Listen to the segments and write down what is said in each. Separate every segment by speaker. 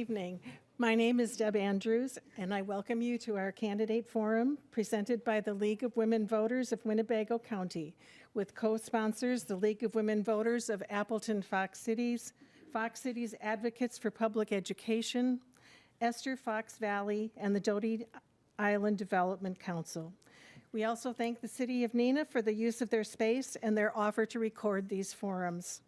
Speaker 1: evening. My name is Deb Andrews, and I welcome you to our candidate forum presented by the League of Women Voters of Winnebago County, with co-sponsors the League of Women Voters of Appleton Fox Cities Advocates for Public Education, Esther Fox Valley, and the Doty Island Development Council. We also thank the City of Neenah for the use of their space and their offer to record these forums.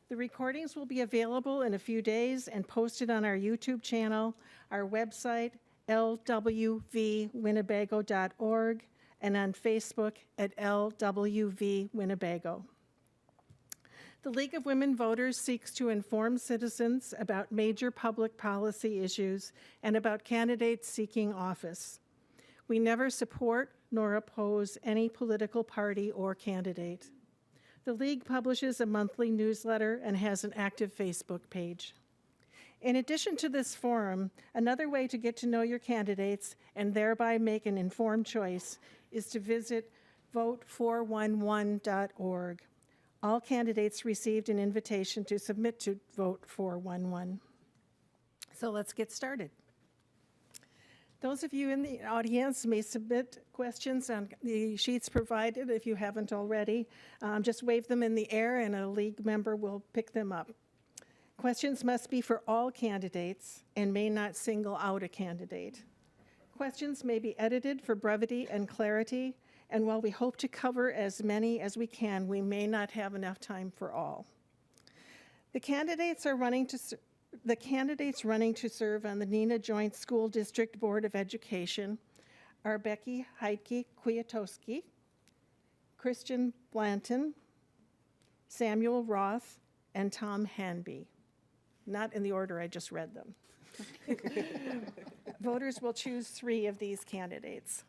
Speaker 1: The recordings will be available in a few days and posted on our YouTube channel, our website, lwvwinnebago.org, and on Facebook at LWV Winnebago. The League of Women Voters seeks to inform citizens about major public policy issues and about candidates seeking office. We never support nor oppose any political party or candidate. The League publishes a monthly newsletter and has an active Facebook page. In addition to this forum, another way to get to know your candidates and thereby make an informed choice is to visit vote411.org. All candidates received an invitation to submit to Vote 411. So let's get started. Those of you in the audience may submit questions on the sheets provided if you haven't already. Just wave them in the air and a League member will pick them up. Questions must be for all candidates and may not single out a candidate. Questions may be edited for brevity and clarity, and while we hope to cover as many as we can, we may not have enough time for all. The candidates running to serve on the Neenah Joint School District Board of Education are Becky Heidke Kwiatkowski, Christian Blanton, Samuel Roth, and Tom Hanby. Not in the order I just read them. Voters will choose 3 of these candidates.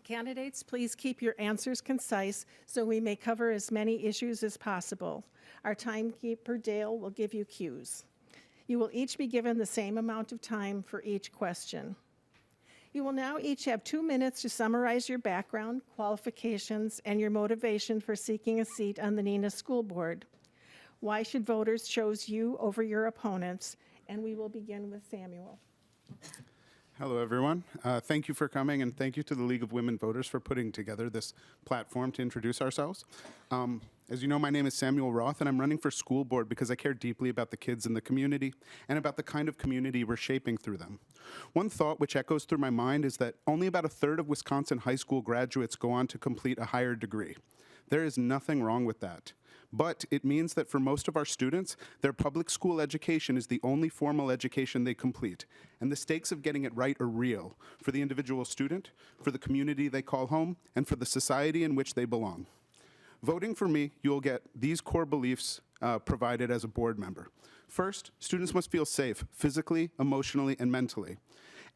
Speaker 1: Candidates, please keep your answers concise so we may cover as many issues as possible. Our timekeeper, Dale, will give you cues. You will each be given the same amount of time for each question. You will now each have 2 minutes to summarize your background, qualifications, and your motivation for seeking a seat on the Neenah School Board. Why should voters choose you over your opponents? And we will begin with Samuel.
Speaker 2: Hello, everyone. Thank you for coming, and thank you to the League of Women Voters for putting together this platform to introduce ourselves. As you know, my name is Samuel Roth, and I'm running for school board because I care deeply about the kids in the community and about the kind of community we're shaping through them. One thought which echoes through my mind is that only about 1/3 of Wisconsin high school graduates go on to complete a higher degree. There is nothing wrong with that. But it means that for most of our students, their public school education is the only formal education they complete. And the stakes of getting it right are real for the individual student, for the community they call home, and for the society in which they belong. Voting for me, you'll get these core beliefs provided as a board member. First, students must feel safe physically, emotionally, and mentally.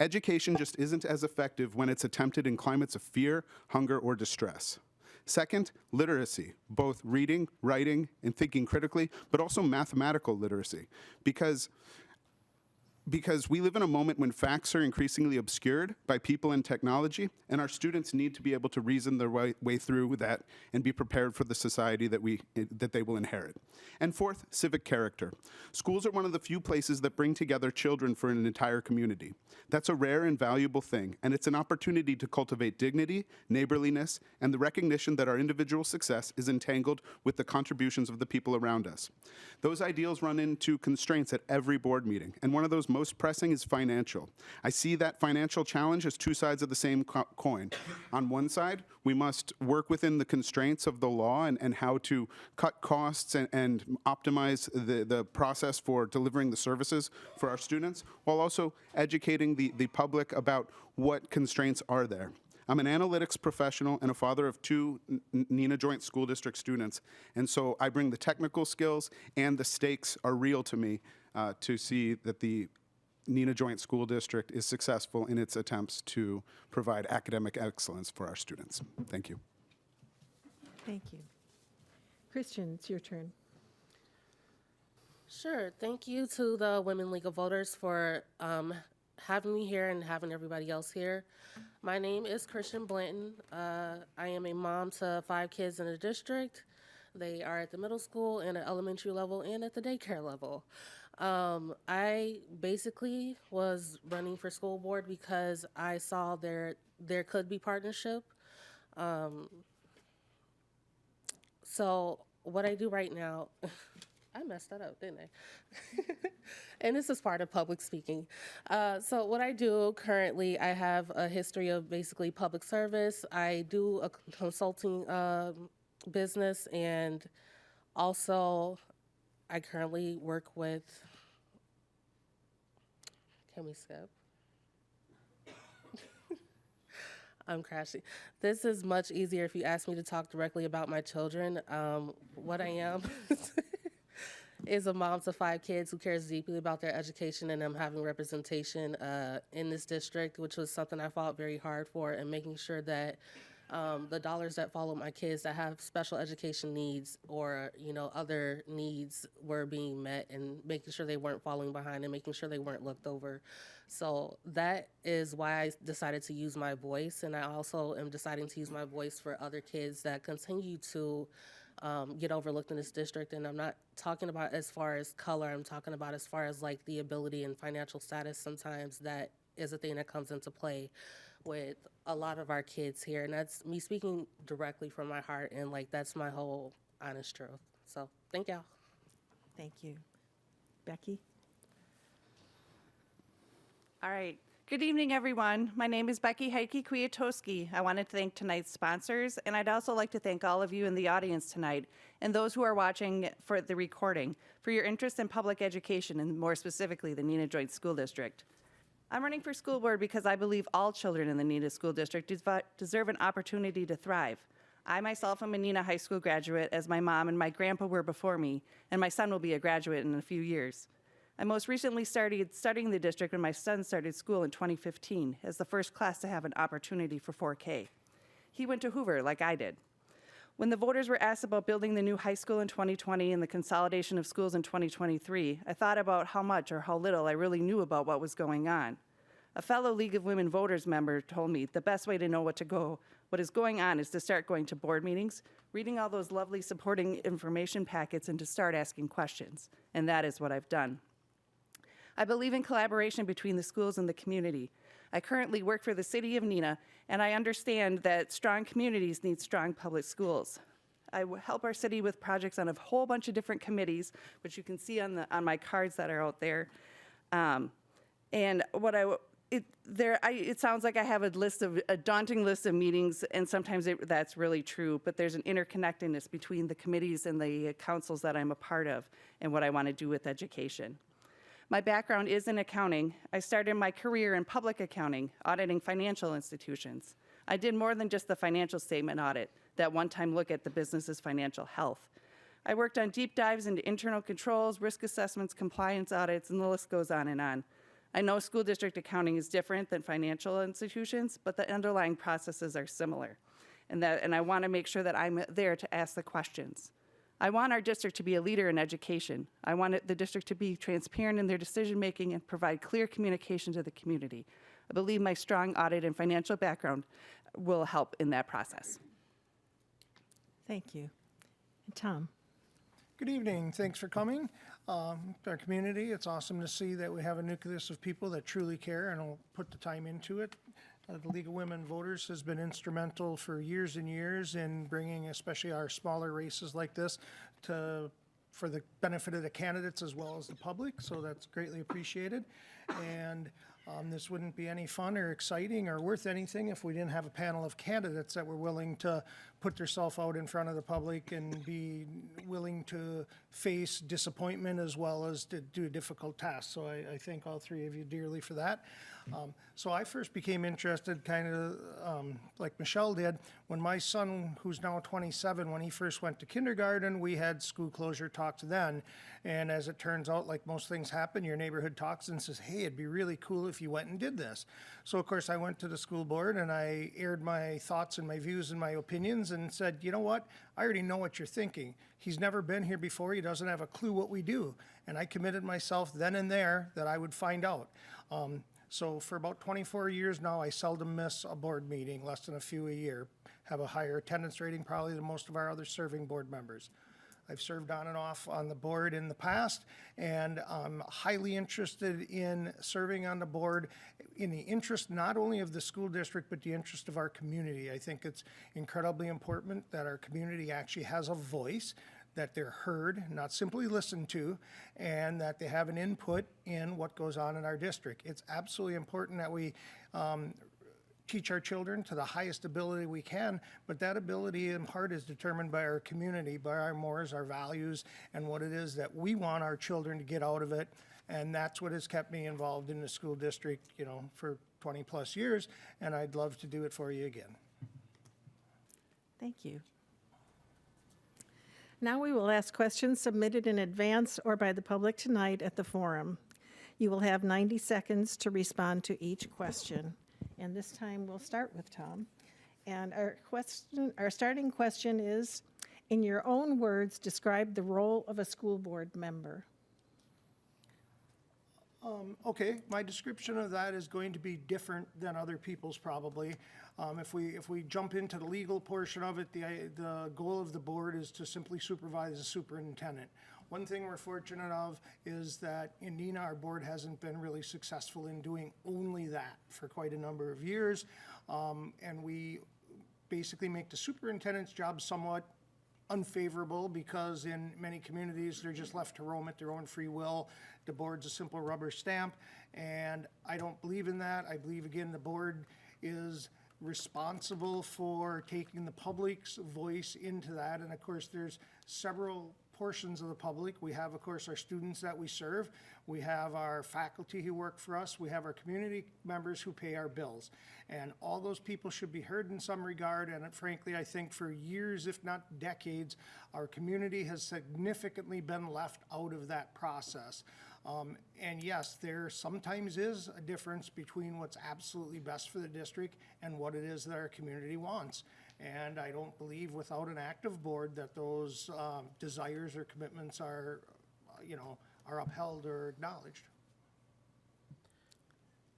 Speaker 2: Education just isn't as effective when it's attempted in climates of fear, hunger, or distress. Second, literacy, both reading, writing, and thinking critically, but also mathematical literacy, because we live in a moment when facts are increasingly obscured by people and technology, and our students need to be able to reason their way through that and be prepared for the society that they will inherit. And fourth, civic character. Schools are one of the few places that bring together children for an entire community. That's a rare and valuable thing, and it's an opportunity to cultivate dignity, neighborliness, and the recognition that our individual success is entangled with the contributions of the people around us. Those ideals run into constraints at every board meeting, and one of those most pressing is financial. I see that financial challenge as 2 sides of the same coin. On one side, we must work within the constraints of the law and how to cut costs and optimize the process for delivering the services for our students, while also educating the public about what constraints are there. I'm an analytics professional and a father of 2 Neenah Joint School District students, and so I bring the technical skills, and the stakes are real to me to see that the Neenah Joint School District is successful in its attempts to provide academic excellence for our students. Thank you.
Speaker 1: Thank you. Christian, it's your turn.
Speaker 3: Sure. Thank you to the Women League of Voters for having me here and having everybody else here. My name is Christian Blanton. I am a mom to 5 kids in the district. They are at the middle school and at elementary level and at the daycare level. I basically was running for school board because I saw there could be partnership. So what I do right now, I messed that up, didn't I? And this is part of public speaking. So what I do currently, I have a history of basically public service. I do a consulting business, and also I currently work with, can we skip? I'm crashing. This is much easier if you ask me to talk directly about my children. What I am is a mom to 5 kids who cares deeply about their education and them having representation in this district, which was something I fought very hard for, and making sure that the dollars that follow my kids that have special education needs or other needs were being met, and making sure they weren't falling behind and making sure they weren't looked over. So that is why I decided to use my voice, and I also am deciding to use my voice for other kids that continue to get overlooked in this district. And I'm not talking about as far as color, I'm talking about as far as like the ability and financial status. Sometimes that is a thing that comes into play with a lot of our kids here, and that's me speaking directly from my heart, and like that's my whole honest truth. So thank y'all.
Speaker 1: Thank you. Becky?
Speaker 4: All right. Good evening, everyone. My name is Becky Heike-Kwiatkowski. I wanted to thank tonight's sponsors, and I'd also like to thank all of you in the audience tonight and those who are watching for the recording for your interest in public education, and more specifically, the Neenah Joint School District. I'm running for school board because I believe all children in the Neenah School District deserve an opportunity to thrive. I myself am a Neenah High School graduate, as my mom and my grandpa were before me, and my son will be a graduate in a few years. I most recently started studying the district when my son started school in 2015 as the first class to have an opportunity for 4K. He went to Hoover like I did. When the voters were asked about building the new high school in 2020 and the consolidation of schools in 2023, I thought about how much or how little I really knew about what was going on. A fellow League of Women Voters member told me the best way to know what is going on is to start going to board meetings, reading all those lovely supporting information packets, and to start asking questions. And that is what I've done. I believe in collaboration between the schools and the community. I currently work for the city of Neenah, and I understand that strong communities need strong public schools. I help our city with projects on a whole bunch of different committees, which you can see on my cards that are out there. And it sounds like I have a daunting list of meetings, and sometimes that's really true, but there's an interconnectedness between the committees and the councils that I'm a part of and what I want to do with education. My background is in accounting. I started my career in public accounting, auditing financial institutions. I did more than just the financial statement audit, that one-time look at the business's financial health. I worked on deep dives into internal controls, risk assessments, compliance audits, and the list goes on and on. I know school district accounting is different than financial institutions, but the underlying processes are similar. And I want to make sure that I'm there to ask the questions. I want our district to be a leader in education. I want the district to be transparent in their decision-making and provide clear communication to the community. I believe my strong audit and financial background will help in that process.
Speaker 1: Thank you. And Tom?
Speaker 5: Good evening. Thanks for coming. Our community, it's awesome to see that we have a nucleus of people that truly care and will put the time into it. The League of Women Voters has been instrumental for years and years in bringing especially our smaller races like this for the benefit of the candidates as well as the public, so that's greatly appreciated. And this wouldn't be any fun or exciting or worth anything if we didn't have a panel of candidates that were willing to put themselves out in front of the public and be willing to face disappointment as well as to do a difficult task. So I thank all three of you dearly for that. So I first became interested kind of like Michelle did when my son, who's now 27, when he first went to kindergarten, we had school closure talks then. And as it turns out, like most things happen, your neighborhood talks and says, hey, it'd be really cool if you went and did this. So of course I went to the school board and I aired my thoughts and my views and my opinions and said, you know what, I already know what you're thinking. He's never been here before, he doesn't have a clue what we do. And I committed myself then and there that I would find out. So for about 24 years now, I seldom miss a board meeting, less than a few a year. Have a higher attendance rating probably than most of our other serving board members. I've served on and off on the board in the past, and I'm highly interested in serving on the board in the interest not only of the school district, but the interest of our community. I think it's incredibly important that our community actually has a voice, that they're heard, not simply listened to, and that they have an input in what goes on in our district. It's absolutely important that we teach our children to the highest ability we can, but that ability in part is determined by our community, by our mores, our values, and what it is that we want our children to get out of it. And that's what has kept me involved in the school district, you know, for 20 plus years, and I'd love to do it for you again.
Speaker 1: Thank you. Now we will ask questions submitted in advance or by the public tonight at the forum. You will have 90 seconds to respond to each question. And this time we'll start with Tom. And our starting question is, in your own words, describe the role of a school board member.
Speaker 5: Okay, my description of that is going to be different than other people's probably. If we jump into the legal portion of it, the goal of the board is to simply supervise the superintendent. One thing we're fortunate of is that in Neenah, our board hasn't been really successful in doing only that for quite a number of years. And we basically make the superintendent's job somewhat unfavorable because in many communities, they're just left to roam at their own free will. The board's a simple rubber stamp, and I don't believe in that. I believe, again, the board is responsible for taking the public's voice into that. And of course, there's several portions of the public. We have, of course, our students that we serve. We have our faculty who work for us. We have our community members who pay our bills. And all those people should be heard in some regard. And frankly, I think for years, if not decades, our community has significantly been left out of that process. And yes, there sometimes is a difference between what's absolutely best for the district and what it is that our community wants. And I don't believe without an active board that those desires or commitments are, are upheld or acknowledged.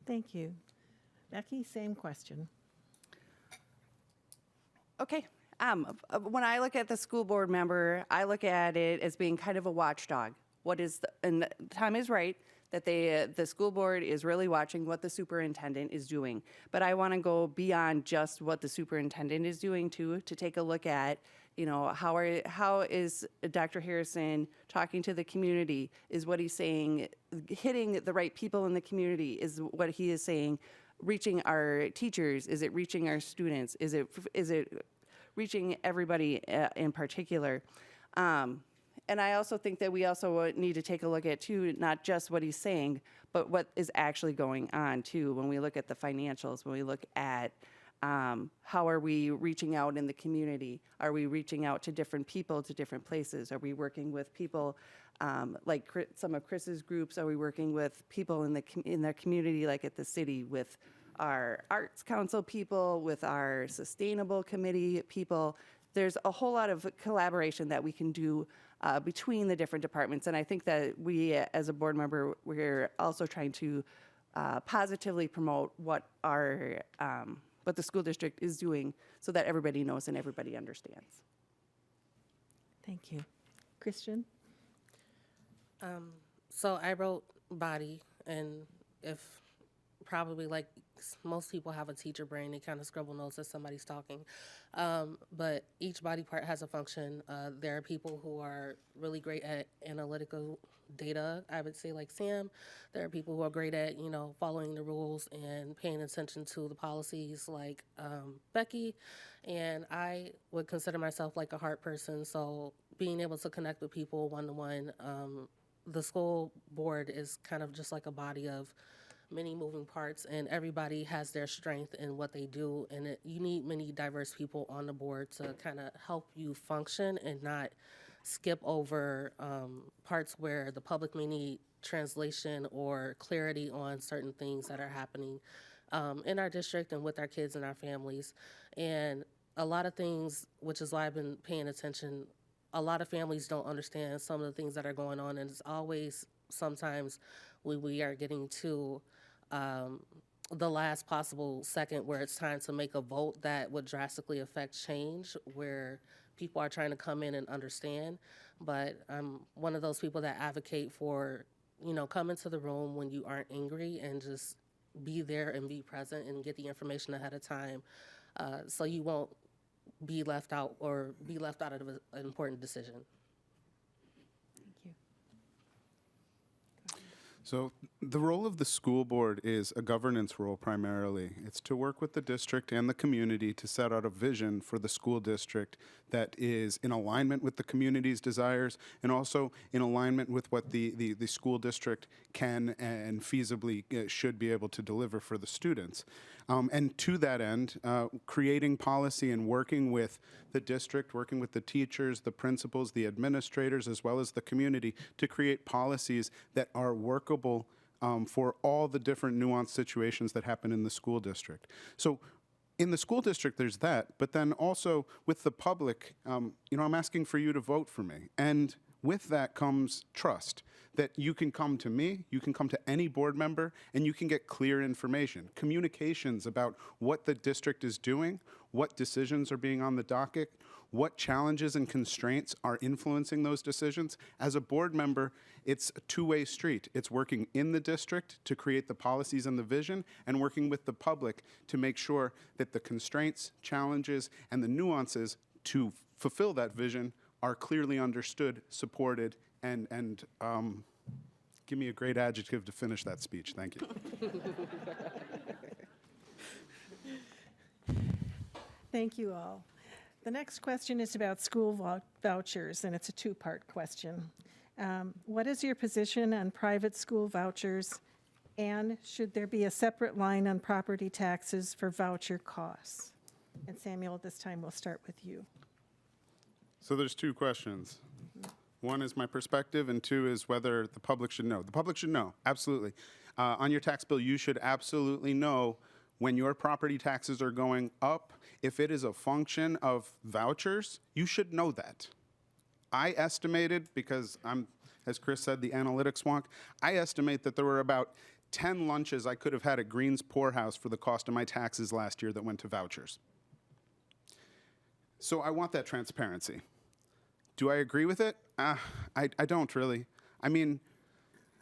Speaker 1: Thank you. Becky, same question.
Speaker 4: Okay. When I look at the school board member, I look at it as being kind of a watchdog. And Tom is right that the school board is really watching what the superintendent is doing. But I want to go beyond just what the superintendent is doing to take a look at, how is Dr. Harrison talking to the community? Is what he's saying hitting the right people in the community? Is what he is saying reaching our teachers? Is it reaching our students? Is it reaching everybody in particular? And I also think that we also need to take a look at, too, not just what he's saying, but what is actually going on, too, when we look at the financials, when we look at how are we reaching out in the community? Are we reaching out to different people, to different places? Are we working with people like some of Chris's groups? Are we working with people in their community, like at the city, with our Arts Council people, with our Sustainable Committee people? There's a whole lot of collaboration that we can do between the different departments. And I think that we, as a board member, we're also trying to positively promote what the school district is doing so that everybody knows and everybody understands.
Speaker 1: Thank you. Christian?
Speaker 3: So I wrote body, and if probably like most people have a teacher brain, they kind of scribble notes as somebody's talking. But each body part has a function. There are people who are really great at analytical data, I would say, like Sam. There are people who are great at, following the rules and paying attention to the policies, like Becky. And I would consider myself like a heart person. So being able to connect with people one-to-one, the school board is kind of just like a body of many moving parts, and everybody has their strength in what they do, and you need many diverse people on the board to kind of help you function and not skip over parts where the public may need translation or clarity on certain things that are happening in our district and with our kids and our families. And a lot of things, which is why I've been paying attention, a lot of families don't understand some of the things that are going on, and it's always sometimes we are getting to the last possible second where it's time to make a vote that would drastically affect change, where people are trying to come in and understand. but I'm one of those people that advocate for, come into the room when you aren't angry and just be there and be present and get the information ahead of time, so you won't be left out or be left out of an important decision.
Speaker 1: Thank you.
Speaker 2: So the role of the school board is a governance role primarily. It's to work with the district and the community to set out a vision for the school district that is in alignment with the community's desires and also in alignment with what the school district can and feasibly should be able to deliver for the students. And to that end, creating policy and working with the district, working with the teachers, the principals, the administrators, as well as the community to create policies that are workable for all the different nuanced situations that happen in the school district. So in the school district, there's that, but then also with the public, I'm asking for you to vote for me. And with that comes trust, that you can come to me, you can come to any board member, and you can get clear information, communications about what the district is doing, what decisions are being on the docket, what challenges and constraints are influencing those decisions. As a board member, it's a two-way street. It's working in the district to create the policies and the vision, and working with the public to make sure that the constraints, challenges, and the nuances to fulfill that vision are clearly understood, supported, and give me a great adjective to finish that speech. Thank you.
Speaker 1: Thank you all. The next question is about school vouchers, and it's a two-part question. What is your position on private school vouchers, and should there be a separate line on property taxes for voucher costs? And Samuel, this time we'll start with you.
Speaker 2: So there's two questions. One is my perspective, and two is whether the public should know. The public should know, absolutely. On your tax bill, you should absolutely know when your property taxes are going up. If it is a function of vouchers, you should know that. I estimated, because I'm, as Chris said, the analytics wonk, I estimate that there were about 10 lunches I could have had at Green's Poorhouse for the cost of my taxes last year that went to vouchers. So I want that transparency. Do I agree with it? I don't really. I mean,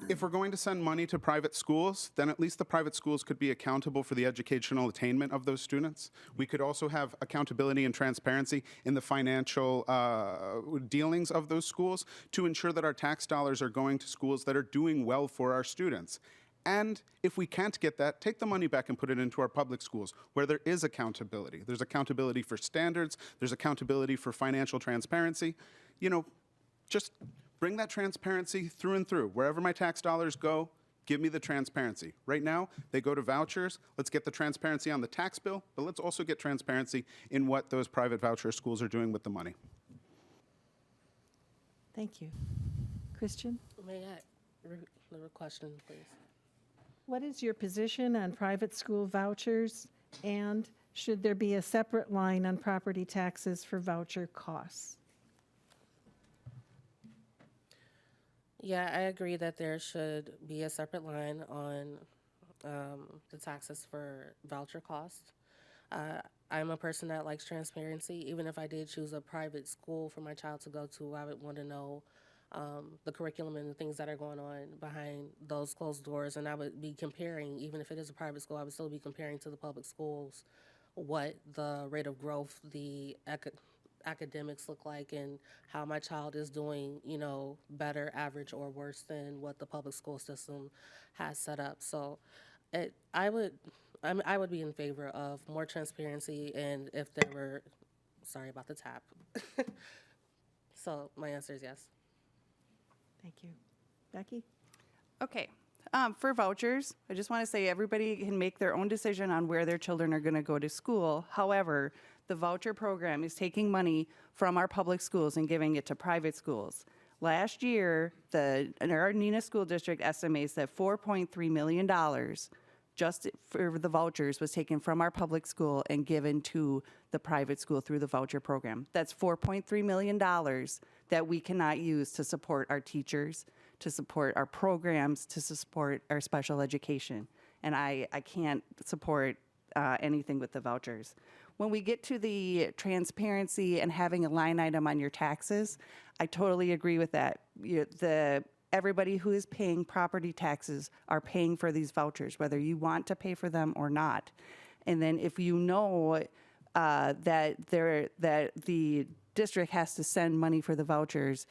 Speaker 2: if we're going to send money to private schools, then at least the private schools could be accountable for the educational attainment of those students. We could also have accountability and transparency in the financial dealings of those schools to ensure that our tax dollars are going to schools that are doing well for our students. And if we can't get that, take the money back and put it into our public schools where there is accountability. There's accountability for standards. There's accountability for financial transparency. Just bring that transparency through and through. Wherever my tax dollars go, give me the transparency. Right now, they go to vouchers. Let's get the transparency on the tax bill, but let's also get transparency in what those private voucher schools are doing with the money.
Speaker 1: Thank you. Christian?
Speaker 3: May I the question, please?
Speaker 1: What is your position on private school vouchers, and should there be a separate line on property taxes for voucher costs?
Speaker 3: Yeah, I agree that there should be a separate line on the taxes for voucher costs. I'm a person that likes transparency. Even if I did choose a private school for my child to go to, I would want to know the curriculum and the things that are going on behind those closed doors. And I would be comparing, even if it is a private school, I would still be comparing to the public schools what the rate of growth, the academics look like, and how my child is doing, better, average, or worse than what the public school system has set up. So I would be in favor of more transparency, and if there were, sorry about the tap. So my answer is yes.
Speaker 1: Thank you. Becky?
Speaker 4: Okay. For vouchers, I just want to say everybody can make their own decision on where their children are going to go to school. However, the voucher program is taking money from our public schools and giving it to private schools. Last year, our Neenah School District estimates that $4.3 million just for the vouchers was taken from our public school and given to the private school through the voucher program. That's $4.3 million that we cannot use to support our teachers, to support our programs, to support our special education. And I can't support anything with the vouchers. When we get to the transparency and having a line item on your taxes, I totally agree with that. Everybody who is paying property taxes are paying for these vouchers, whether you want to pay for them or not. And then if you know that the district has to send money for the vouchers,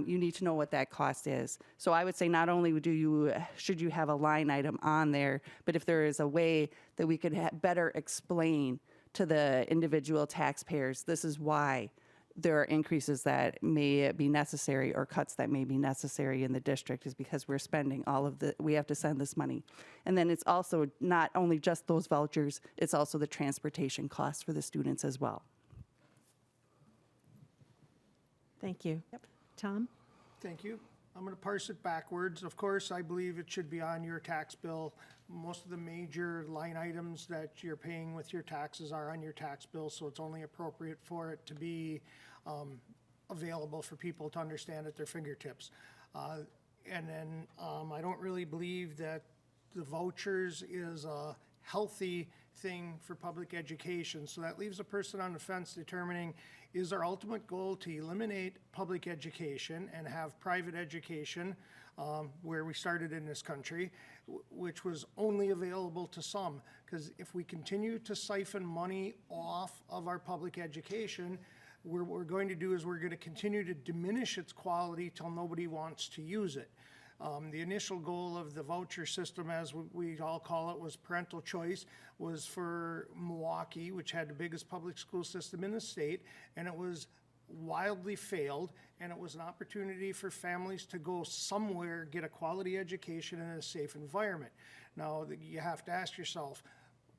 Speaker 4: you need to know what that cost is. So I would say not only should you have a line item on there, but if there is a way that we could better explain to the individual taxpayers, this is why there are increases that may be necessary or cuts that may be necessary in the district, is because we're spending we have to send this money. And then it's also not only just those vouchers, it's also the transportation costs for the students as well.
Speaker 1: Thank you. Tom?
Speaker 5: Thank you. I'm going to parse it backwards. Of course, I believe it should be on your tax bill. Most of the major line items that you're paying with your taxes are on your tax bill, so it's only appropriate for it to be available for people to understand at their fingertips. And then I don't really believe that the vouchers is a healthy thing for public education. So that leaves a person on the fence determining, is our ultimate goal to eliminate public education and have private education, where we started in this country, which was only available to some? Because if we continue to siphon money off of our public education, what we're going to do is we're going to continue to diminish its quality till nobody wants to use it. The initial goal of the voucher system, as we all call it, was parental choice, was for Milwaukee, which had the biggest public school system in the state, and it was wildly failed, and it was an opportunity for families to go somewhere, get a quality education in a safe environment. Now, you have to ask yourself,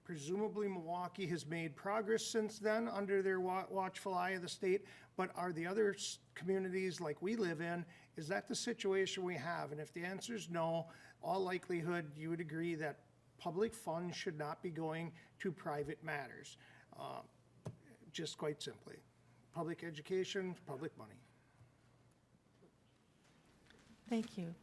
Speaker 5: presumably Milwaukee has made progress since then under their watchful eye of the state, but are the other communities like we live in, is that the situation we have? And if the answer is no, all likelihood you would agree that public funds should not be going to private matters. Just quite simply. Public education, public money.
Speaker 1: Thank you.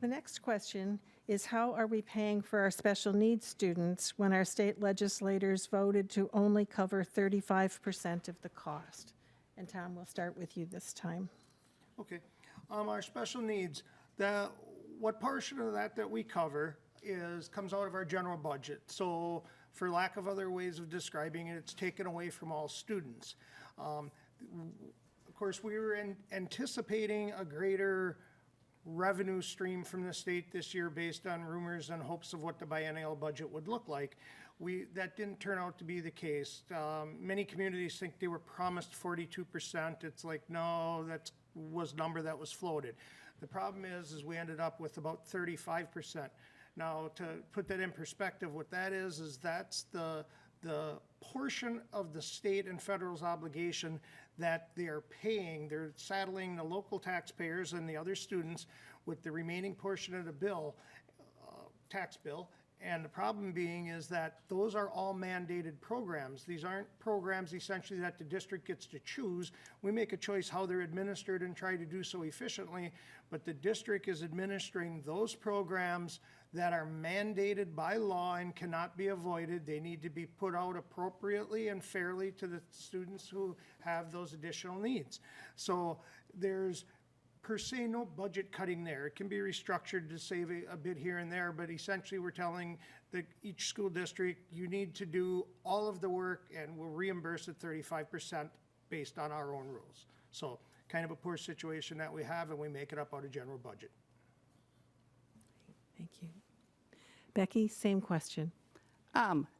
Speaker 1: The next question is, how are we paying for our special needs students when our state legislators voted to only cover 35% of the cost? And Tom, we'll start with you this time.
Speaker 5: Okay. Our special needs, what portion of that we cover comes out of our general budget. So for lack of other ways of describing it, it's taken away from all students. Of course, we were anticipating a greater revenue stream from the state this year based on rumors and hopes of what the biennial budget would look like. That didn't turn out to be the case. Many communities think they were promised 42%. It's like, no, that was a number that was floated. The problem is we ended up with about 35%. Now, to put that in perspective, what that is that's the portion of the state and federal's obligation that they are paying. They're saddling the local taxpayers and the other students with the remaining portion of the bill, tax bill. And the problem being is that those are all mandated programs. These aren't programs essentially that the district gets to choose. We make a choice how they're administered and try to do so efficiently, but the district is administering those programs that are mandated by law and cannot be avoided. They need to be put out appropriately and fairly to the students who have those additional needs. So there's per se no budget cutting there. It can be restructured to save a bit here and there, but essentially we're telling each school district, you need to do all of the work and we'll reimburse at 35% based on our own rules. So kind of a poor situation that we have, and we make it up out of general budget.
Speaker 1: Thank you. Becky, same question.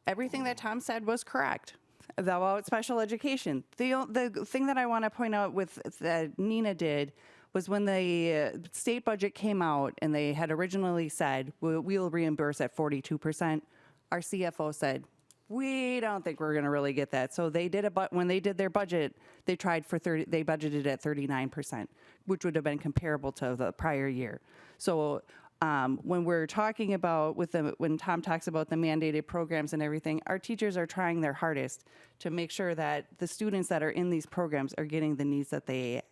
Speaker 4: Everything that Tom said was correct about special education. The thing that I want to point out with that Neenah did was when the state budget came out and they had originally said, we'll reimburse at 42%, our CFO said, we don't think we're going to really get that. So they did when they did their budget, they budgeted at 39%, which would have been comparable to the prior year. So when we're talking about when Tom talks about the mandated programs and everything, our teachers are trying their hardest to make sure that the students that are in these programs are getting the needs that they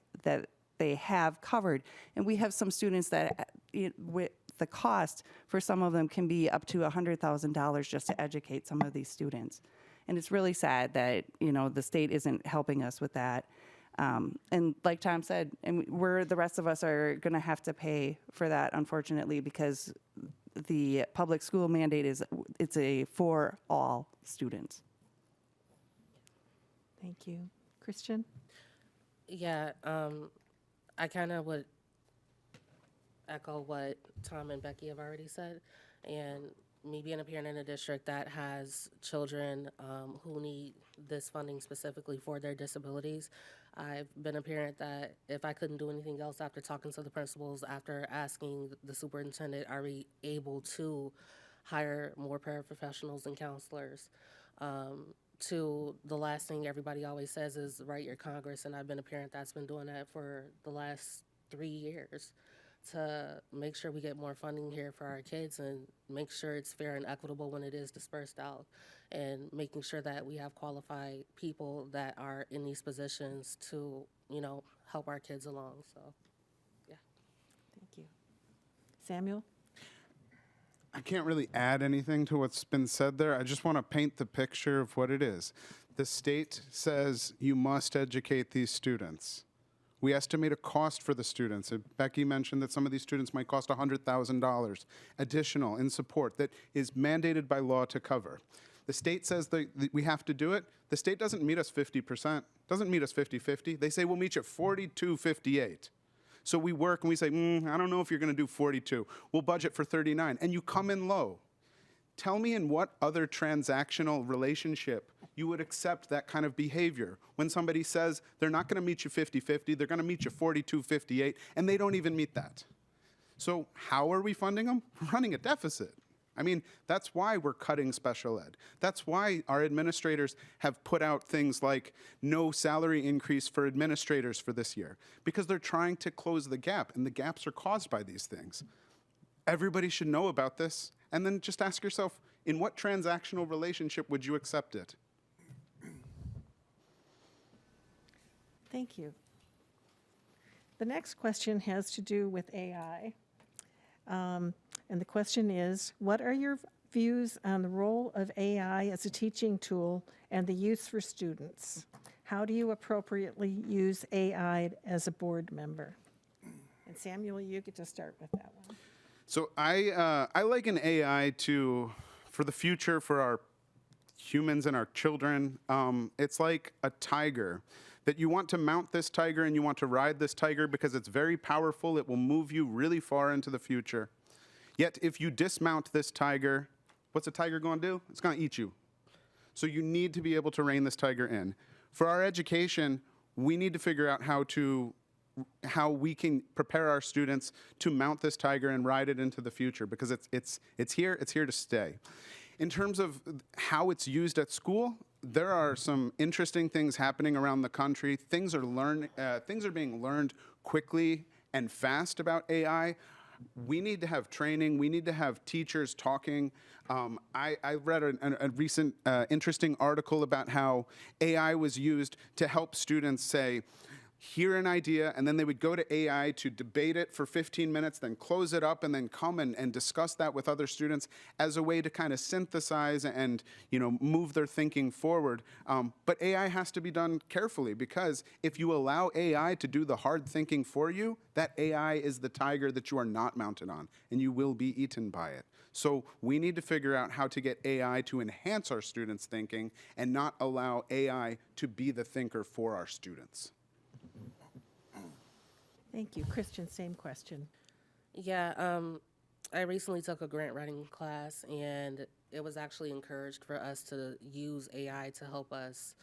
Speaker 4: have covered. And we have some students that the cost for some of them can be up to $100,000 just to educate some of these students. And it's really sad that, the state isn't helping us with that. And like Tom said, and the rest of us are going to have to pay for that, unfortunately, because the public school mandate it's for all students.
Speaker 1: Thank you. Christian?
Speaker 3: Yeah, I kind of would echo what Tom and Becky have already said. And me being a parent in a district that has children who need this funding specifically for their disabilities, I've been a parent that if I couldn't do anything else after talking to the principals, after asking the superintendent, are we able to hire more paraprofessionals and counselors? To the last thing everybody always says is write your Congress, and I've been a parent that's been doing that for the last 3 years to make sure we get more funding here for our kids and make sure it's fair and equitable when it is dispersed out, and making sure that we have qualified people that are in these positions to, help our kids along. So, yeah.
Speaker 1: Thank you. Samuel?
Speaker 2: I can't really add anything to what's been said there. I just want to paint the picture of what it is. The state says you must educate these students. We estimate a cost for the students. Becky mentioned that some of these students might cost $100,000 additional in support that is mandated by law to cover. The state says that we have to do it. The state doesn't meet us 50%, doesn't meet us 50-50. They say we'll meet you 42-58. So we work and we say, I don't know if you're going to do 42. We'll budget for 39. And you come in low. Tell me in what other transactional relationship you would accept that kind of behavior when somebody says they're not going to meet you 50-50, they're going to meet you 42-58, and they don't even meet that. So how are we funding them? We're running a deficit. I mean, that's why we're cutting special ed. That's why our administrators have put out things like no salary increase for administrators for this year, because they're trying to close the gap, and the gaps are caused by these things. Everybody should know about this, and then just ask yourself, in what transactional relationship would you accept it?
Speaker 1: Thank you. The next question has to do with AI. And the question is, what are your views on the role of AI as a teaching tool and the use for students? How do you appropriately use AI as a board member? And Samuel, you get to start with that one.
Speaker 2: So I liken AI for the future, for our humans and our children. It's like a tiger, that you want to mount this tiger and you want to ride this tiger because it's very powerful. It will move you really far into the future. Yet if you dismount this tiger, what's a tiger going to do? It's going to eat you. So you need to be able to rein this tiger in. For our education, we need to figure out how we can prepare our students to mount this tiger and ride it into the future, because it's here to stay. In terms of how it's used at school, there are some interesting things happening around the country. Things are being learned quickly and fast about AI. We need to have training. We need to have teachers talking. I read a recent interesting article about how AI was used to help students say, hear an idea, and then they would go to AI to debate it for 15 minutes, then close it up, and then come and discuss that with other students as a way to kind of synthesize and move their thinking forward. But AI has to be done carefully, because if you allow AI to do the hard thinking for you, that AI is the tiger that you are not mounted on, and you will be eaten by it. So we need to figure out how to get AI to enhance our students' thinking and not allow AI to be the thinker for our students.
Speaker 1: Thank you. Christian, same question.
Speaker 3: Yeah, I recently took a grant writing class, and it was actually encouraged for us to use AI to help us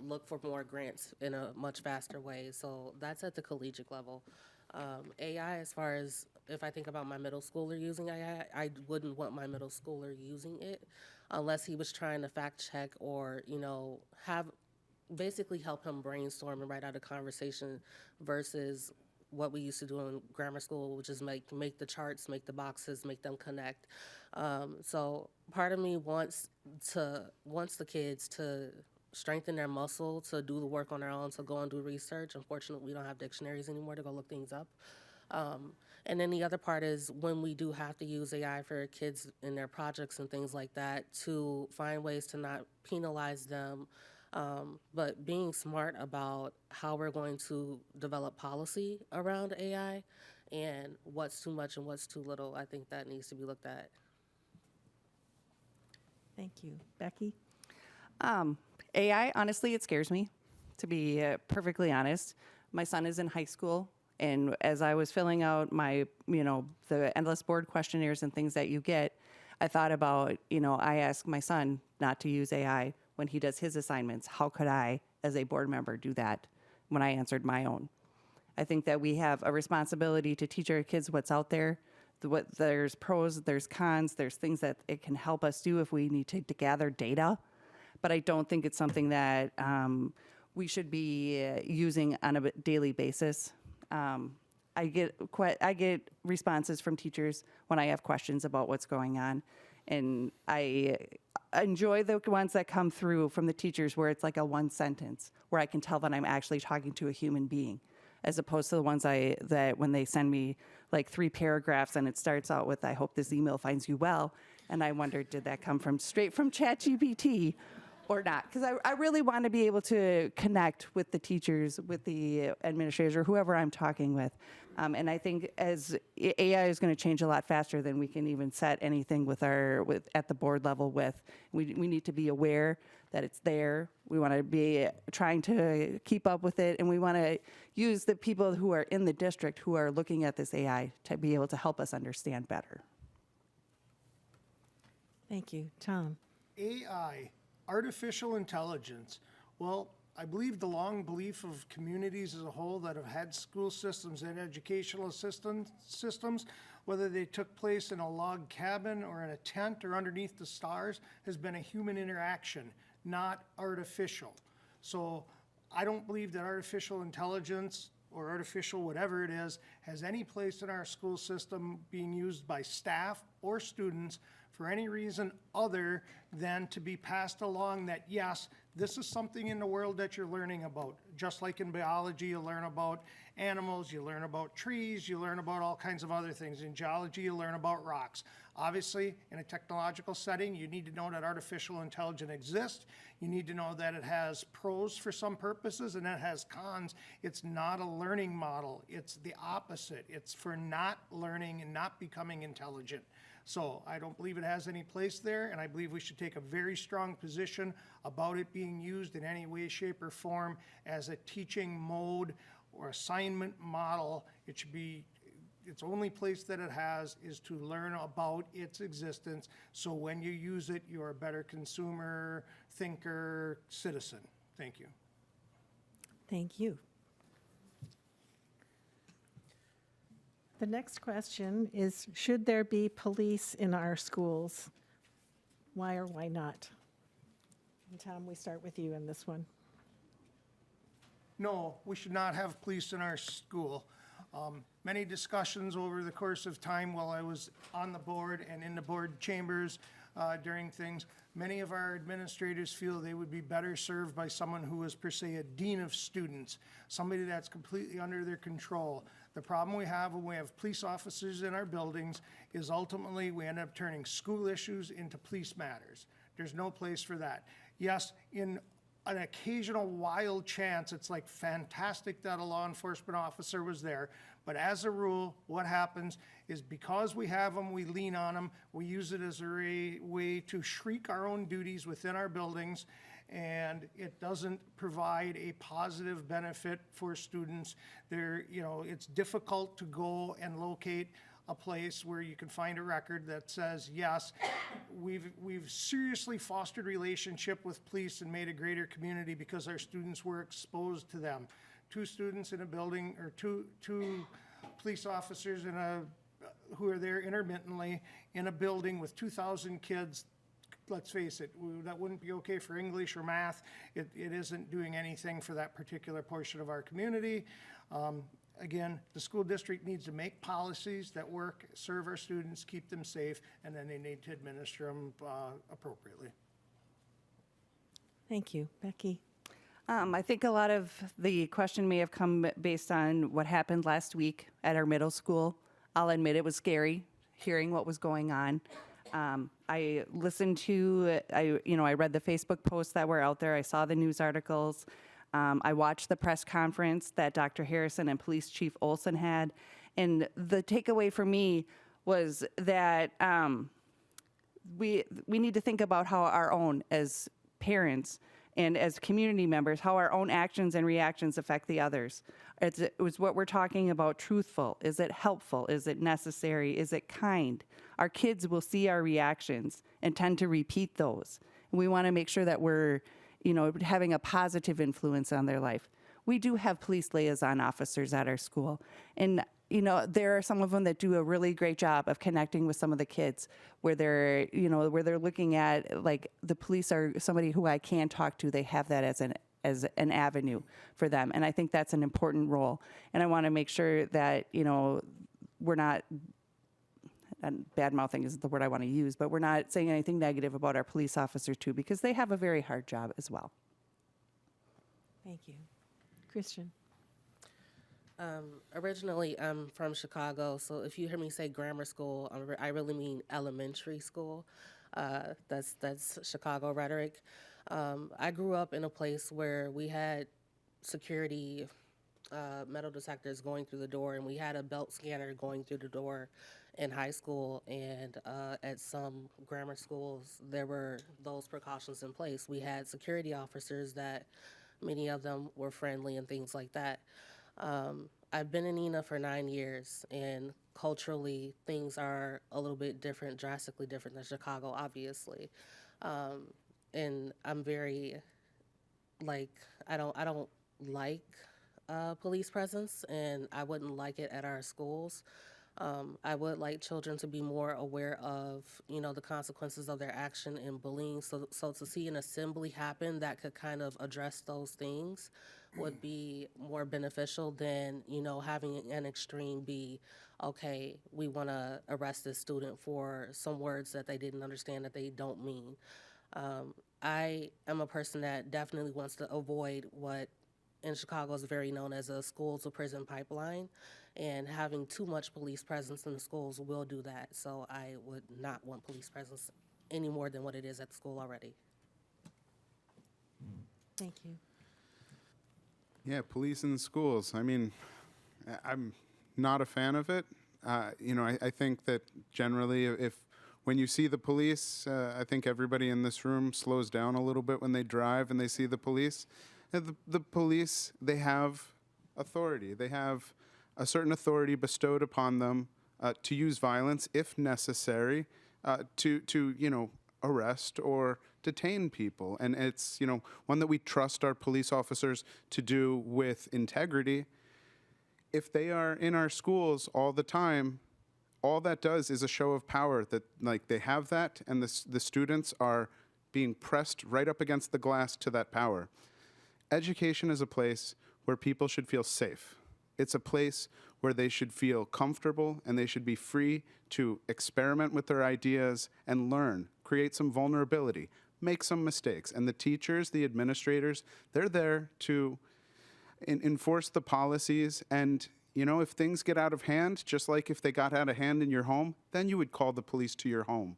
Speaker 3: look for more grants in a much faster way. So that's at the collegiate level. AI, as far as if I think about my middle schooler using AI, I wouldn't want my middle schooler using it unless he was trying to fact check or, basically help him brainstorm and write out a conversation versus what we used to do in grammar school, which is make the charts, make the boxes, make them connect. So part of me wants the kids to strengthen their muscle, to do the work on their own, to go and do research. Unfortunately, we don't have dictionaries anymore to go look things up. And then the other part is when we do have to use AI for kids in their projects and things like that, to find ways to not penalize them, but being smart about how we're going to develop policy around AI and what's too much and what's too little. I think that needs to be looked at.
Speaker 1: Thank you. Becky?
Speaker 4: AI, honestly, it scares me, to be perfectly honest. My son is in high school, and as I was filling out my, the endless board questionnaires and things that you get, I thought about, I ask my son not to use AI when he does his assignments. How could I, as a board member, do that when I answered my own? I think that we have a responsibility to teach our kids what's out there. There's pros, there's cons, there's things that it can help us do if we need to gather data. But I don't think it's something that we should be using on a daily basis. I get responses from teachers when I have questions about what's going on, and I enjoy the ones that come through from the teachers where it's like a one sentence where I can tell that I'm actually talking to a human being, as opposed to the ones that when they send me like 3 paragraphs and it starts out with, "I hope this email finds you well," and I wonder, did that come straight from ChatGPT or not? Because I really want to be able to connect with the teachers, with the administrators, or whoever I'm talking with. And I think as AI is going to change a lot faster than we can even set anything at the board level with. We need to be aware that it's there. We want to be trying to keep up with it, and we want to use the people who are in the district who are looking at this AI to be able to help us understand better.
Speaker 1: Thank you. Tom?
Speaker 5: AI, artificial intelligence. Well, I believe the long belief of communities as a whole that have had school systems and educational systems, whether they took place in a log cabin or in a tent or underneath the stars, has been a human interaction, not artificial. So I don't believe that artificial intelligence or artificial whatever it is has any place in our school system being used by staff or students for any reason other than to be passed along that, yes, this is something in the world that you're learning about. Just like in biology, you learn about animals, you learn about trees, you learn about all kinds of other things. In geology, you learn about rocks. Obviously, in a technological setting, you need to know that artificial intelligence exists. You need to know that it has pros for some purposes and it has cons. It's not a learning model. It's the opposite. It's for not learning and not becoming intelligent. So I don't believe it has any place there, and I believe we should take a very strong position about it being used in any way, shape, or form as a teaching mode or assignment model. It should be, its only place that it has is to learn about its existence, so when you use it, you're a better consumer, thinker, citizen. Thank you.
Speaker 1: Thank you. The next question is, should there be police in our schools? Why or why not? And Tom, we start with you in this one.
Speaker 5: No, we should not have police in our school. Many discussions over the course of time while I was on the board and in the board chambers during things. Many of our administrators feel they would be better served by someone who is per se a dean of students, somebody that's completely under their control. The problem we have when we have police officers in our buildings is ultimately we end up turning school issues into police matters. There's no place for that. Yes, in an occasional wild chance, it's like fantastic that a law enforcement officer was there. But as a rule, what happens is because we have them, we lean on them, we use it as a way to shriek our own duties within our buildings, and it doesn't provide a positive benefit for students. It's difficult to go and locate a place where you can find a record that says, yes, we've seriously fostered relationship with police and made a greater community because our students were exposed to them. 2 students in a building, or two police officers who are there intermittently in a building with 2,000 kids. Let's face it, that wouldn't be okay for English or math. It isn't doing anything for that particular portion of our community. Again, the school district needs to make policies that work, serve our students, keep them safe, and then they need to administer them appropriately.
Speaker 1: Thank you. Becky?
Speaker 4: I think a lot of the question may have come based on what happened last week at our middle school. I'll admit it was scary hearing what was going on. I listened to, I read the Facebook posts that were out there. I saw the news articles. I watched the press conference that Dr. Harrison and Police Chief Olson had. And the takeaway for me was that we need to think about how our own, as parents and as community members, how our own actions and reactions affect the others. It was what we're talking about truthful. Is it helpful? Is it necessary? Is it kind? Our kids will see our reactions and tend to repeat those. And we want to make sure that we're, having a positive influence on their life. We do have police liaison officers at our school. And there are some of them that do a really great job of connecting with some of the kids where they're looking at, like, the police are somebody who I can talk to. They have that as an avenue for them. And I think that's an important role. And I want to make sure that, we're not, and bad mouthing isn't the word I want to use, but we're not saying anything negative about our police officers too, because they have a very hard job as well.
Speaker 1: Thank you. Christian?
Speaker 3: Originally, I'm from Chicago, so if you hear me say grammar school, I really mean elementary school. That's Chicago rhetoric. I grew up in a place where we had security metal detectors going through the door, and we had a belt scanner going through the door in high school, and at some grammar schools, there were those precautions in place. We had security officers that many of them were friendly and things like that. I've been in Neenah for 9 years, and culturally, things are a little bit different, drastically different than Chicago, obviously. And I'm very, I don't like police presence, and I wouldn't like it at our schools. I would like children to be more aware of, the consequences of their action in bullying. So to see an assembly happen that could kind of address those things would be more beneficial than, having an extreme be, okay, we want to arrest this student for some words that they didn't understand that they don't mean. I am a person that definitely wants to avoid what in Chicago is very known as a school to prison pipeline, and having too much police presence in the schools will do that. So I would not want police presence any more than what it is at the school already.
Speaker 1: Thank you.
Speaker 2: Yeah, police in the schools. I mean, I'm not a fan of it. I think that generally when you see the police, I think everybody in this room slows down a little bit when they drive and they see the police. The police, they have authority. They have a certain authority bestowed upon them to use violence if necessary to arrest or detain people. And it's, one that we trust our police officers to do with integrity. If they are in our schools all the time, all that does is a show of power that, they have that, and the students are being pressed right up against the glass to that power. Education is a place where people should feel safe. It's a place where they should feel comfortable, and they should be free to experiment with their ideas and learn, create some vulnerability, make some mistakes. And the teachers, the administrators, they're there to enforce the policies. And, if things get out of hand, just like if they got out of hand in your home, then you would call the police to your home.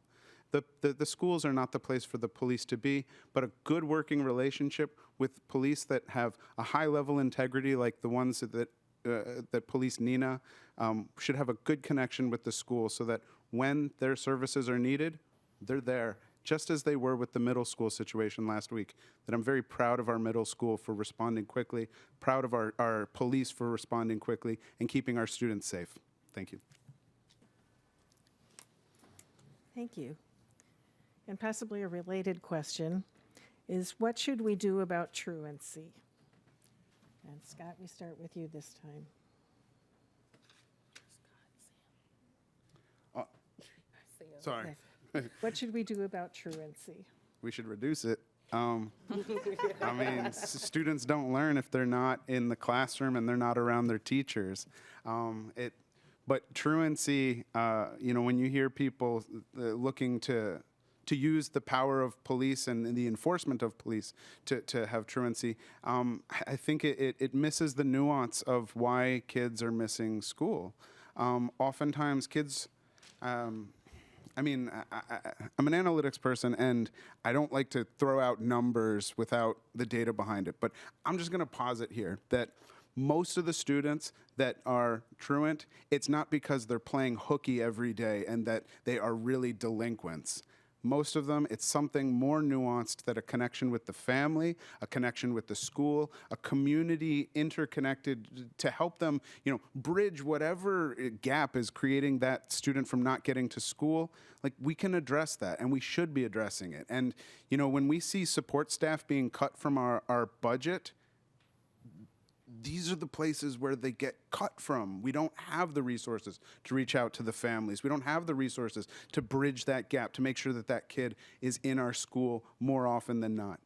Speaker 2: The schools are not the place for the police to be, but a good working relationship with police that have a high level integrity, like the ones that police Neenah, should have a good connection with the school, so that when their services are needed, they're there, just as they were with the middle school situation last week. That I'm very proud of our middle school for responding quickly, proud of our police for responding quickly, and keeping our students safe. Thank you.
Speaker 1: Thank you. And possibly a related question is, what should we do about truancy? And Scott, we start with you this time.
Speaker 2: Sorry.
Speaker 1: What should we do about truancy?
Speaker 2: We should reduce it. Students don't learn if they're not in the classroom and they're not around their teachers. But truancy, when you hear people looking to to use the power of police and the enforcement of police to have truancy, I think it misses the nuance of why kids are missing school. Oftentimes kids, I'm an analytics person, and I don't like to throw out numbers without the data behind it, but I'm just going to posit here that most of the students that are truant, it's not because they're playing hooky every day and that they are really delinquents. Most of them, it's something more nuanced, that a connection with the family, a connection with the school, a community interconnected to help them, bridge whatever gap is creating that student from not getting to school. Like, we can address that, and we should be addressing it. And, when we see support staff being cut from our budget, these are the places where they get cut from. We don't have the resources to reach out to the families. We don't have the resources to bridge that gap, to make sure that that kid is in our school more often than not.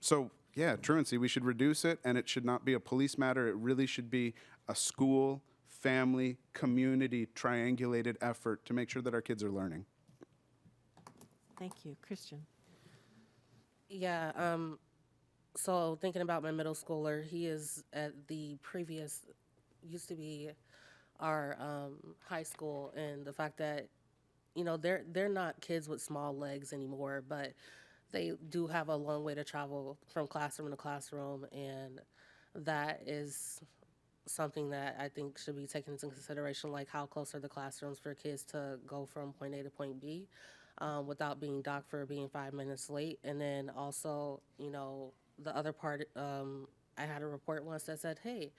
Speaker 2: So yeah, truancy, we should reduce it, and it should not be a police matter. It really should be a school, family, community, triangulated effort to make sure that our kids are learning.
Speaker 1: Thank you. Christian?
Speaker 3: Yeah, so thinking about my middle schooler, he is at the previous, used to be our high school, and the fact that, they're not kids with small legs anymore, but they do have a long way to travel from classroom to classroom, and that is something that I think should be taken into consideration, like how close are the classrooms for kids to go from point A to point B without being docked for being 5 minutes late. And then also, the other part, I had a report once that said, hey,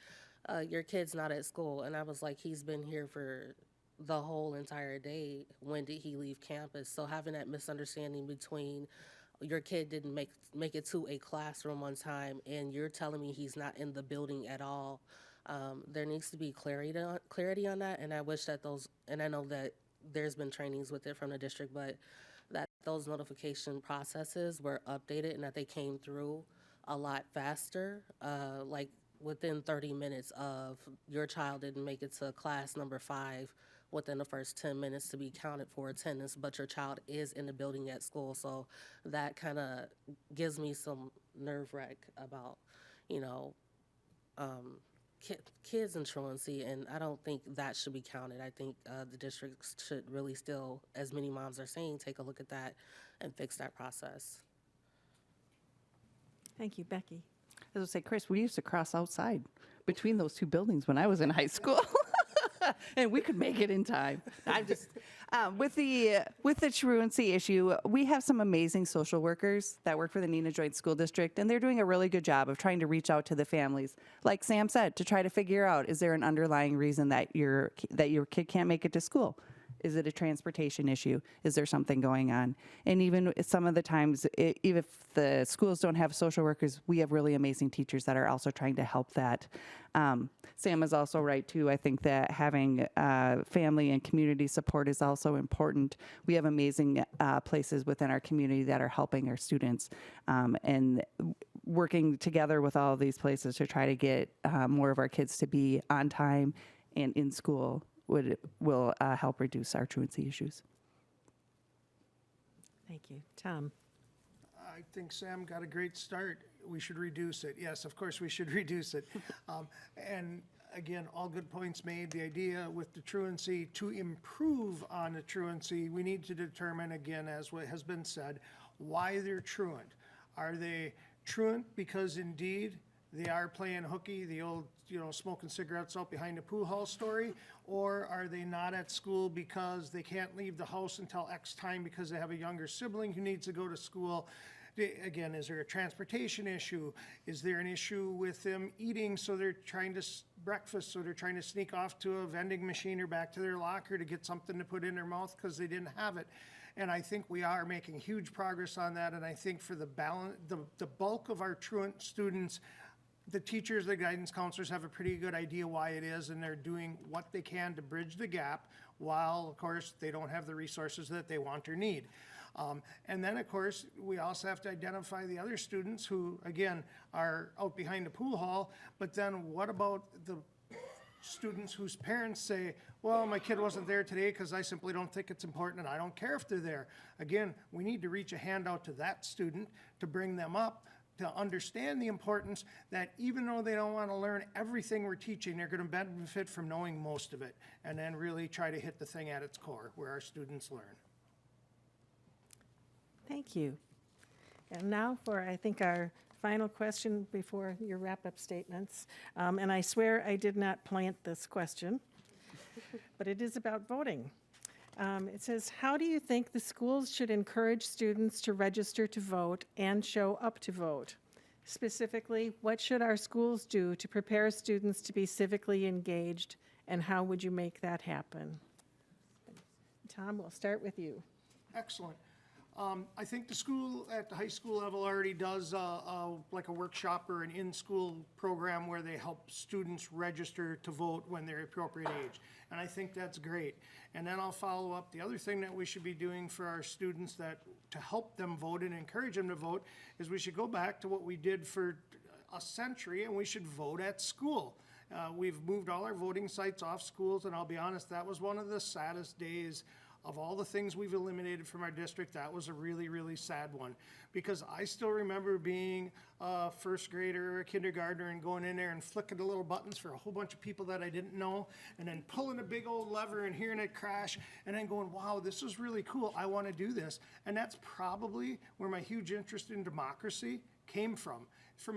Speaker 3: your kid's not at school. And I was like, he's been here for the whole entire day. When did he leave campus? So having that misunderstanding between your kid didn't make it to a classroom one time and you're telling me he's not in the building at all, there needs to be clarity on that. And I wish that and I know that there's been trainings with it from the district, but that those notification processes were updated and that they came through a lot faster, like within 30 minutes of your child didn't make it to class number 5 within the first 10 minutes to be counted for attendance, but your child is in the building at school. So that kind of gives me some nerve wreck about, kids and truancy, and I don't think that should be counted. I think the districts should really still, as many moms are saying, take a look at that and fix that process.
Speaker 1: Thank you. Becky?
Speaker 6: As I say, Chris, we used to cross outside between those two buildings when I was in high school, and we could make it in time. I'm just with the truancy issue. We have some amazing social workers that work for the Neenah Joint School District, and they're doing a really good job of trying to reach out to the families, like Sam said, to try to figure out, is there an underlying reason that your kid can't make it to school? Is it a transportation issue? Is there something going on? And even some of the times, even if the schools don't have social workers, we have really amazing teachers that are also trying to help that. Sam is also right, too. I think that having family and community support is also important. We have amazing places within our community that are helping our students, and working together with all of these places to try to get more of our kids to be on time and in school will help reduce our truancy issues.
Speaker 1: Thank you. Tom?
Speaker 5: I think Sam got a great start. We should reduce it. Yes, of course, we should reduce it. And again, all good points made. The idea with the truancy, to improve on the truancy, we need to determine, again, as what has been said, why they're truant. Are they truant because indeed they are playing hooky, the old, smoking cigarettes out behind the pool hall story? Or are they not at school because they can't leave the house until X time because they have a younger sibling who needs to go to school? Again, is there a transportation issue? Is there an issue with them eating, so they're trying to breakfast, so they're trying to sneak off to a vending machine or back to their locker to get something to put in their mouth because they didn't have it? And I think we are making huge progress on that. And I think for the bulk of our truant students, the teachers, the guidance counselors have a pretty good idea why it is, and they're doing what they can to bridge the gap while, of course, they don't have the resources that they want or need. And then, of course, we also have to identify the other students who, again, are out behind the pool hall, but then what about the students whose parents say, well, my kid wasn't there today because I simply don't think it's important and I don't care if they're there. Again, we need to reach a hand out to that student to bring them up, to understand the importance that even though they don't want to learn everything we're teaching, they're going to benefit from knowing most of it, and then really try to hit the thing at its core where our students learn.
Speaker 1: Thank you. And now for, I think, our final question before your wrap-up statements. And I swear I did not plant this question, but it is about voting. It says, how do you think the schools should encourage students to register to vote and show up to vote? Specifically, what should our schools do to prepare students to be civically engaged, and how would you make that happen? Tom, we'll start with you.
Speaker 5: Excellent. I think the school at the high school level already does like a workshop or an in-school program where they help students register to vote when they're appropriate age. And I think that's great. And then I'll follow up. The other thing that we should be doing for our students to help them vote and encourage them to vote is we should go back to what we did for a century, and we should vote at school. We've moved all our voting sites off schools, and I'll be honest, that was one of the saddest days of all the things we've eliminated from our district. That was a really, really sad one, because I still remember being a first grader or a kindergartner and going in there and flicking the little buttons for a whole bunch of people that I didn't know, and then pulling a big old lever and hearing it crash, and then going, wow, this is really cool. I want to do this. And that's probably where my huge interest in democracy came from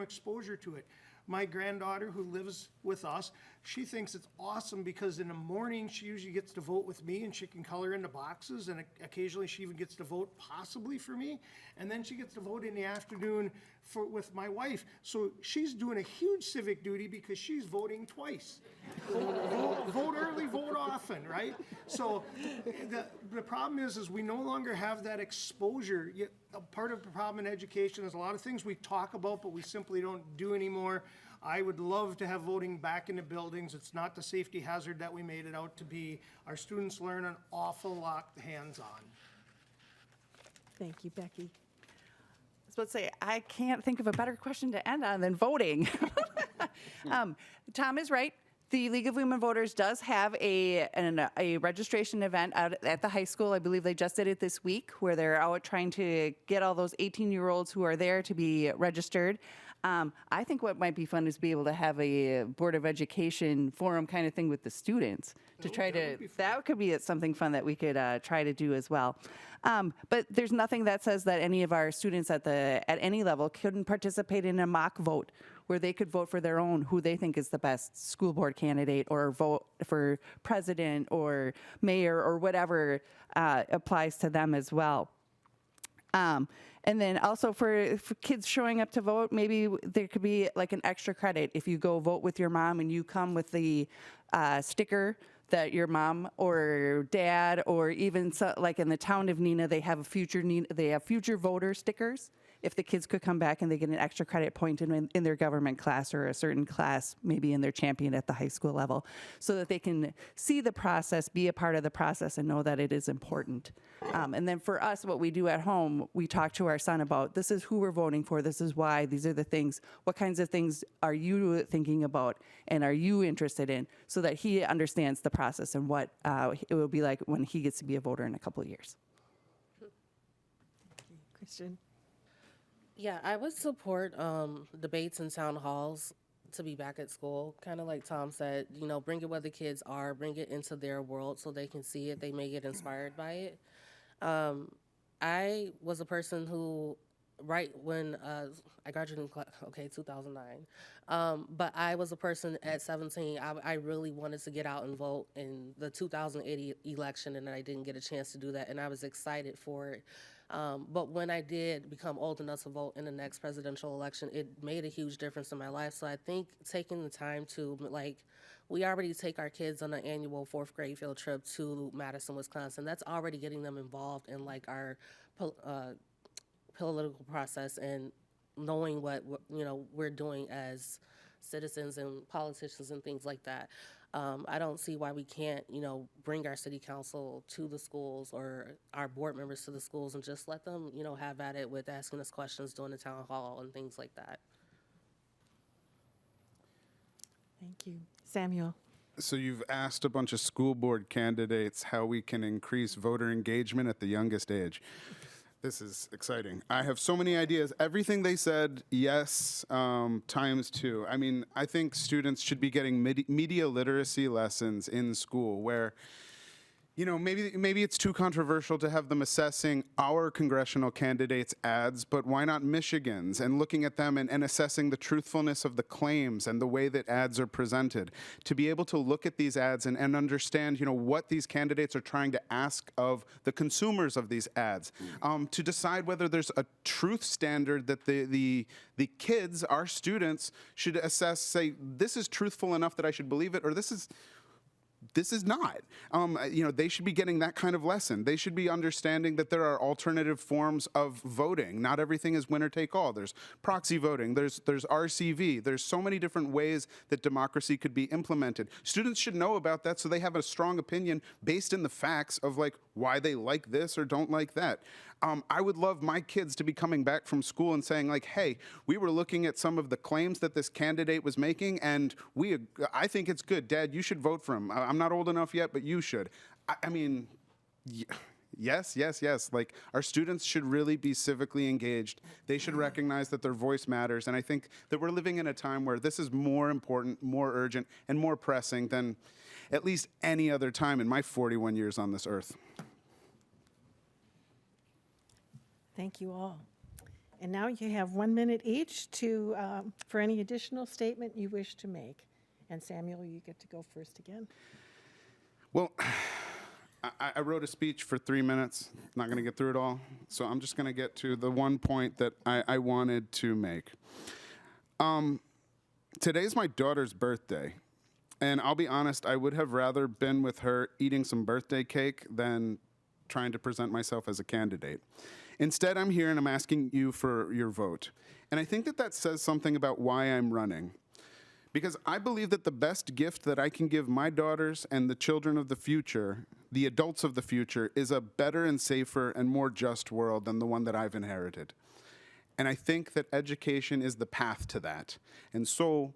Speaker 5: exposure to it. My granddaughter, who lives with us, she thinks it's awesome because in the morning she usually gets to vote with me, and she can color in the boxes, and occasionally she even gets to vote possibly for me, and then she gets to vote in the afternoon with my wife. So she's doing a huge civic duty because she's voting twice. Vote early, vote often, right? So the problem is we no longer have that exposure. Yet a part of the problem in education is a lot of things we talk about, but we simply don't do anymore. I would love to have voting back in the buildings. It's not the safety hazard that we made it out to be. Our students learn an awful lot hands-on.
Speaker 1: Thank you, Becky.
Speaker 6: I was about to say, I can't think of a better question to end on than voting. Tom is right. The League of Women Voters does have a registration event out at the high school. I believe they just did it this week, where they're out trying to get all those 18-year-olds who are there to be registered. I think what might be fun is be able to have a Board of Education forum kind of thing with the students to try to, that could be something fun that we could try to do as well. But there's nothing that says that any of our students at any level couldn't participate in a mock vote where they could vote for their own, who they think is the best school board candidate, or vote for president or mayor or whatever applies to them as well. And then also for kids showing up to vote, maybe there could be like an extra credit if you go vote with your mom and you come with the sticker that your mom or dad, or even like in the town of Neenah, they have future voter stickers. If the kids could come back and they get an extra credit point in their government class or a certain class, maybe in their champion at the high school level, so that they can see the process, be a part of the process, and know that it is important. And then for us, what we do at home, we talk to our son about, this is who we're voting for, this is why, these are the things, what kinds of things are you thinking about and are you interested in, so that he understands the process and what it will be like when he gets to be a voter in a couple of years.
Speaker 1: Christian.
Speaker 3: Yeah, I would support debates and town halls to be back at school. Kind of like Tom said, you know, bring it where the kids are, bring it into their world so they can see it, they may get inspired by it. I was a person who, right when I graduated in 2009, but I was a person at 17, I really wanted to get out and vote in the 2008 election, and I didn't get a chance to do that, and I was excited for it. But when I did become old enough to vote in the next presidential election, it made a huge difference in my life. So I think taking the time to, like, we already take our kids on an annual 4th grade field trip to Madison, Wisconsin. That's already getting them involved in, like, our political process and knowing what, you know, we're doing as citizens and politicians and things like that. I don't see why we can't, you know, bring our city council to the schools or our board members to the schools and just let them, you know, have at it with asking us questions during the town hall and things like that.
Speaker 1: Thank you. Samuel.
Speaker 2: So you've asked a bunch of school board candidates how we can increase voter engagement at the youngest age. This is exciting. I have so many ideas. Everything they said, yes, times two. I mean, I think students should be getting media literacy lessons in school where, you know, maybe it's too controversial to have them assessing our congressional candidates' ads, but why not Michigan's, and looking at them and assessing the truthfulness of the claims and the way that ads are presented. To be able to look at these ads and understand, you know, what these candidates are trying to ask of the consumers of these ads. To decide whether there's a truth standard that the kids, our students, should assess, say, this is truthful enough that I should believe it, or this is not. You know, they should be getting that kind of lesson. They should be understanding that there are alternative forms of voting. Not everything is winner take all. There's proxy voting. There's RCV. There's so many different ways that democracy could be implemented. Students should know about that so they have a strong opinion based in the facts of like why they like this or don't like that. I would love my kids to be coming back from school and saying like, hey, we were looking at some of the claims that this candidate was making and I think it's good. Dad, you should vote for him. I'm not old enough yet, but you should. I mean, yes. Like our students should really be civically engaged. They should recognize that their voice matters. And I think that we're living in a time where this is more important, more urgent, and more pressing than at least any other time in my 41 years on this earth.
Speaker 1: Thank you all. And now you have 1 minute each to, for any additional statement you wish to make. And Samuel, you get to go first again.
Speaker 2: Well, I wrote a speech for 3 minutes. Not going to get through it all. So I'm just going to get to the one point that I wanted to make. Today's my daughter's birthday. And I'll be honest, I would have rather been with her eating some birthday cake than trying to present myself as a candidate. Instead, I'm here and I'm asking you for your vote. And I think that that says something about why I'm running. Because I believe that the best gift that I can give my daughters and the children of the future, the adults of the future, is a better and safer and more just world than the one that I've inherited. And I think that education is the path to that. And so,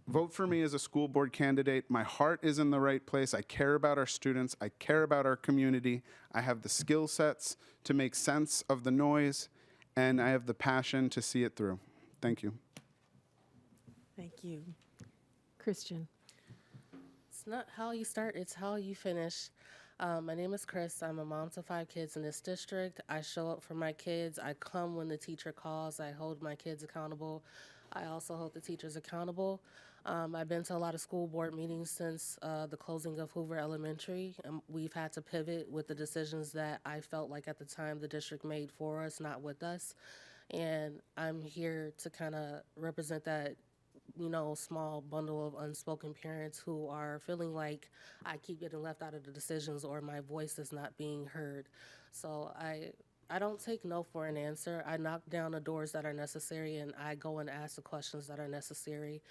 Speaker 2: vote for me as a school board candidate. My heart is in the right place. I care about our students. I care about our community. I have the skill sets to make sense of the noise, and I have the passion to see it through. Thank you.
Speaker 1: Thank you. Christian.
Speaker 3: It's not how you start, it's how you finish. My name is Chris. I'm a mom to 5 kids in this district. I show up for my kids. I come when the teacher calls. I hold my kids accountable. I also hold the teachers accountable. I've been to a lot of school board meetings since the closing of Hoover Elementary. We've had to pivot with the decisions that I felt like at the time the district made for us, not with us. And I'm here to kind of represent that, you know, small bundle of unspoken parents who are feeling like I keep getting left out of the decisions or my voice is not being heard. So I don't take no for an answer. I knock down the doors that are necessary and I go and ask the questions that are necessary.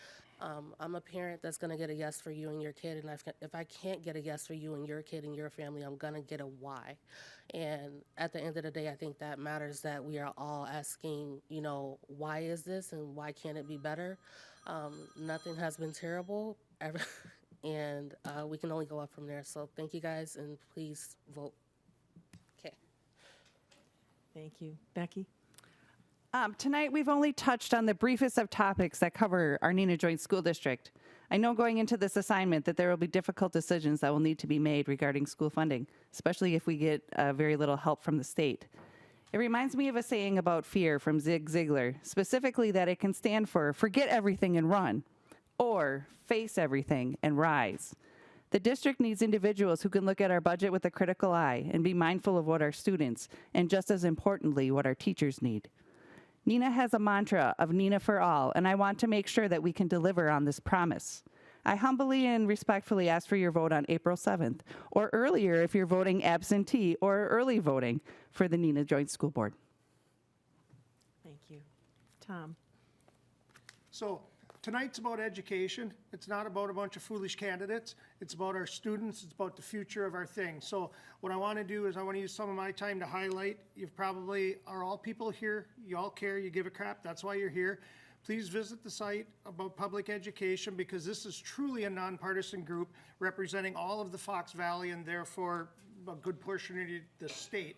Speaker 3: I'm a parent that's gonna get a yes for you and your kid, and if I can't get a yes for you and your kid and your family, I'm gonna get a why. And at the end of the day, I think that matters, that we are all asking, you know, why is this and why can't it be better? Nothing has been terrible, and we can only go up from there. So thank you guys, and please vote. Okay.
Speaker 1: Thank you. Becky?
Speaker 6: Tonight, we've only touched on the briefest of topics that cover our Neenah Joint School District. I know going into this assignment that there will be difficult decisions that will need to be made regarding school funding, especially if we get very little help from the state. It reminds me of a saying about fear from Zig Ziglar, specifically that it can stand for forget everything and run, or face everything and rise. The district needs individuals who can look at our budget with a critical eye and be mindful of what our students, and just as importantly, what our teachers need. Neenah has a mantra of Neenah for all, and I want to make sure that we can deliver on this promise. I humbly and respectfully ask for your vote on April 7th, or earlier if you're voting absentee or early voting for the Neenah Joint School Board.
Speaker 1: Thank you. Tom?
Speaker 5: So tonight's about education. It's not about a bunch of foolish candidates. It's about our students. It's about the future of our thing. So what I want to do is I want to use some of my time to highlight. You probably are all people here. You all care. You give a crap. That's why you're here. Please visit the site about public education because this is truly a nonpartisan group representing all of the Fox Valley and therefore a good portion of the state.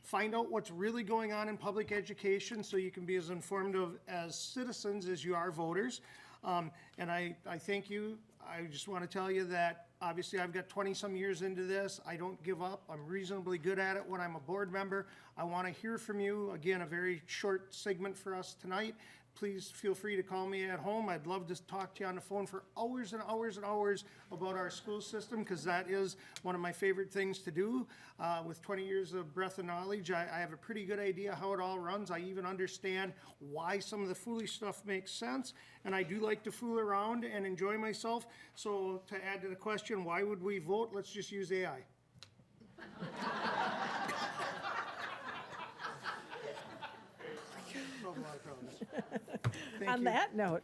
Speaker 5: Find out what's really going on in public education so you can be as informed as citizens as you are voters. And I thank you. I just want to tell you that obviously I've got 20-some years into this. I don't give up. I'm reasonably good at it when I'm a board member. I want to hear from you. Again, a very short segment for us tonight. Please feel free to call me at home. I'd love to talk to you on the phone for hours and hours and hours about our school system because that is one of my favorite things to do. With 20 years of breadth of knowledge, I have a pretty good idea how it all runs. I even understand why some of the foolish stuff makes sense. And I do like to fool around and enjoy myself. So to add to the question, why would we vote? Let's just use AI.
Speaker 1: On that note,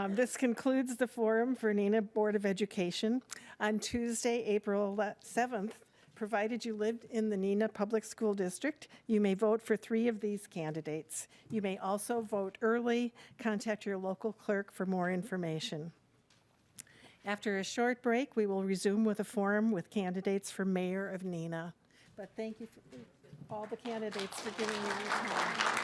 Speaker 1: this concludes the forum for Neenah Board of Education on Tuesday, April 7th. Provided you lived in the Neenah Public School District, you may vote for 3 of these candidates. You may also vote early. Contact your local clerk for more information. After a short break, we will resume with a forum with candidates for mayor of Neenah. But thank you for all the candidates for giving me your time.